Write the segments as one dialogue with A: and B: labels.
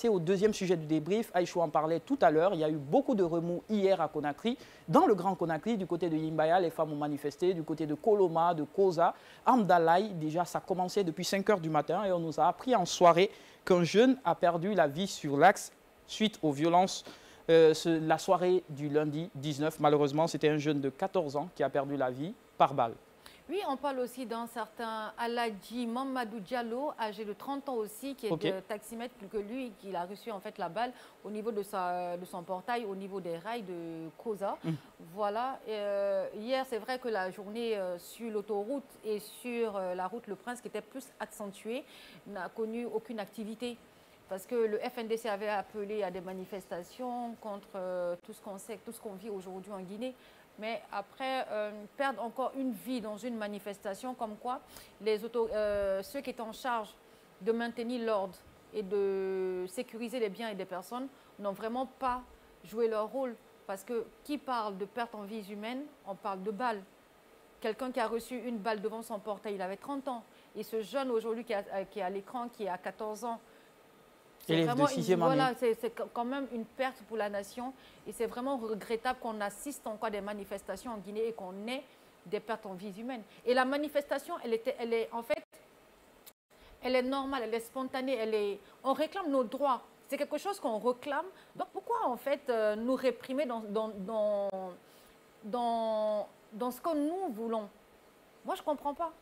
A: passer au deuxième sujet du débrief. Aïchou en parlait tout à l'heure. Il y a eu beaucoup de remous hier à Conakry. Dans le Grand Conakry, du côté de Yimbaya, les femmes ont manifesté. Du côté de Koloma, de Koza, Amdalaï, déjà ça commençait depuis 5 h du matin et on nous a appris en soirée qu'un jeune a perdu la vie sur l'axe suite aux violences. La soirée du lundi 19, malheureusement, c'était un jeune de 14 ans qui a perdu la vie par balle.
B: Oui, on parle aussi d'un certain Aladji Mamadou Diallo, âgé de 30 ans aussi, qui est de taximètre, que lui, qui a reçu en fait la balle au niveau de son portail, au niveau des rails de Koza. Voilà. Hier, c'est vrai que la journée sur l'autoroute et sur la route Le Prince, qui était plus accentuée, n'a connu aucune activité. Parce que le FNDC avait appelé à des manifestations contre tout ce qu'on sait, tout ce qu'on vit aujourd'hui en Guinée. Mais après, perdre encore une vie dans une manifestation, comme quoi ceux qui étaient en charge de maintenir l'ordre et de sécuriser les biens et des personnes n'ont vraiment pas joué leur rôle. Parce que qui parle de perte en vies humaines, on parle de balles. Quelqu'un qui a reçu une balle devant son portail, il avait 30 ans. Et ce jeune aujourd'hui qui est à l'écran, qui a 14 ans, c'est vraiment voilà, c'est quand même une perte pour la nation et c'est vraiment regrettable qu'on assiste encore à des manifestations en Guinée et qu'on ait des pertes en vies humaines. Et la manifestation, elle est en fait, elle est normale, elle est spontanée, on réclame nos droits. C'est quelque chose qu'on réclame. Donc pourquoi en fait nous réprimer dans ce que nous voulons? Moi, je ne comprends pas.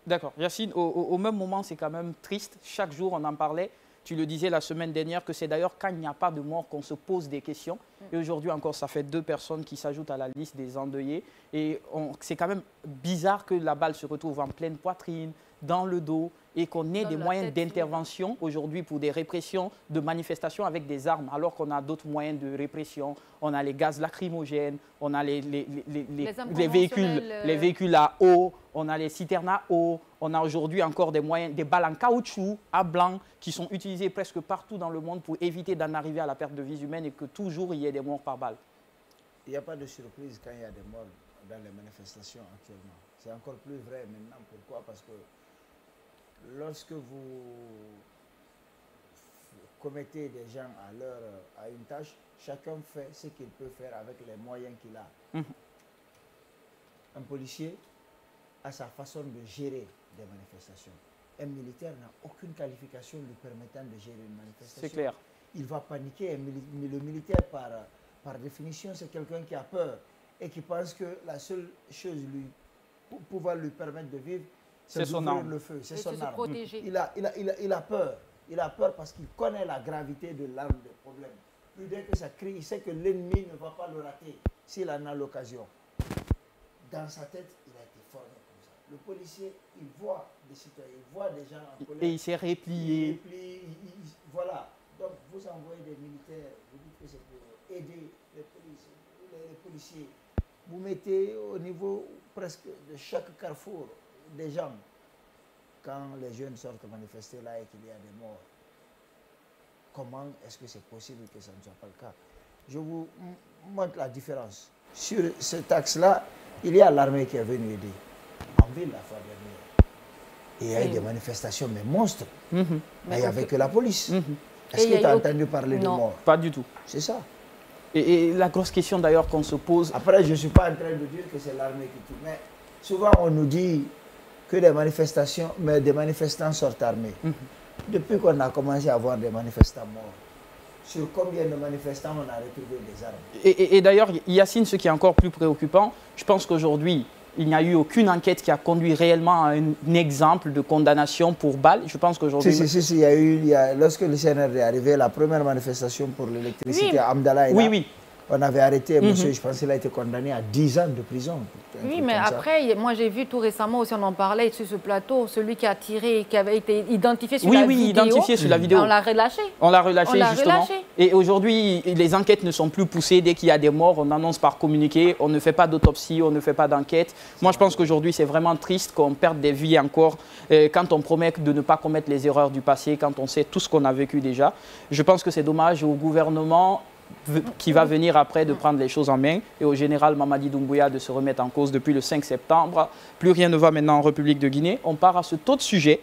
A: D'accord. Yacine, au même moment, c'est quand même triste. Chaque jour, on en parlait. Tu le disais la semaine dernière que c'est d'ailleurs quand il n'y a pas de mort qu'on se pose des questions. Et aujourd'hui encore, ça fait 2 personnes qui s'ajoutent à la liste des endeuillés. Et c'est quand même bizarre que la balle se retrouve en pleine poitrine, dans le dos, et qu'on ait des moyens d'intervention aujourd'hui pour des répressions de manifestations avec des armes, alors qu'on a d'autres moyens de répression. On a les gaz lacrymogènes, on a les véhicules à eau, on a les citernes à eau, on a aujourd'hui encore des moyens, des balles en caoutchouc à blanc qui sont utilisées presque partout dans le monde pour éviter d'en arriver à la perte de vies humaines et que toujours il y ait des morts par balle.
C: Il n'y a pas de surprise quand il y a des morts dans les manifestations actuellement. C'est encore plus vrai maintenant. Pourquoi? Parce que lorsque vous commettez des gens à une tâche, chacun fait ce qu'il peut faire avec les moyens qu'il a. Un policier a sa façon de gérer des manifestations. Un militaire n'a aucune qualification lui permettant de gérer une manifestation.
A: C'est clair.
C: Il va paniquer. Le militaire, par définition, c'est quelqu'un qui a peur et qui pense que la seule chose pour pouvoir lui permettre de vivre, c'est d'ouvrir le feu, c'est son arme. Il a peur. Il a peur parce qu'il connaît la gravité de l'arme des problèmes. Plus dès que ça crie, il sait que l'ennemi ne va pas le rater s'il en a l'occasion. Dans sa tête, il a été formé comme ça. Le policier, il voit des citoyens, il voit des gens en colère.
A: Et il s'est replié.
C: Voilà. Donc, vous envoyez des militaires, vous dites que c'est pour aider les policiers. Vous mettez au niveau presque de chaque carrefour des gens. Quand les jeunes sortent manifester là et qu'il y a des morts, comment est-ce que c'est possible que ça ne soit pas le cas? Je vous montre la différence. Sur cet axe-là, il y a l'armée qui est venue aider. En ville, la fois dernière. Et il y a eu des manifestations, mais monstres. Mais il n'y avait que la police. Est-ce que tu as entendu parler de morts?
A: Pas du tout.
C: C'est ça.
A: Et la grosse question d'ailleurs qu'on se pose...
C: Après, je ne suis pas en train de dire que c'est l'armée qui tue. Mais souvent, on nous dit que des manifestants sortent armés. Depuis qu'on a commencé à avoir des manifestants morts, sur combien de manifestants on a retrouvé des armes?
A: Et d'ailleurs, Yacine, ce qui est encore plus préoccupant, je pense qu'aujourd'hui, il n'y a eu aucune enquête qui a conduit réellement à un exemple de condamnation pour balle. Je pense qu'aujourd'hui...
C: Si, il y a lorsque le CNRD est arrivé, la première manifestation pour l'électricité à Amdalaï, on avait arrêté monsieur, je pense qu'il a été condamné à 10 ans de prison.
B: Oui, mais après, moi j'ai vu tout récemment aussi, on en parlait sur ce plateau, celui qui a tiré, qui avait été identifié sur la vidéo. Oui,
A: identifié sur la vidéo.
B: On l'a relâché.
A: On l'a relâché, justement. Et aujourd'hui, les enquêtes ne sont plus poussées. Dès qu'il y a des morts, on annonce par communiqué, on ne fait pas d'autopsie, on ne fait pas d'enquête. Moi, je pense qu'aujourd'hui, c'est vraiment triste qu'on perde des vies encore quand on promet de ne pas commettre les erreurs du passé, quand on sait tout ce qu'on a vécu déjà. Je pense que c'est dommage au gouvernement qui va venir après de prendre les choses en main et au général Mamadi Doumbouya de se remettre en cause depuis le 5 septembre. Plus rien ne va maintenant en République de Guinée. On part à ce autre sujet.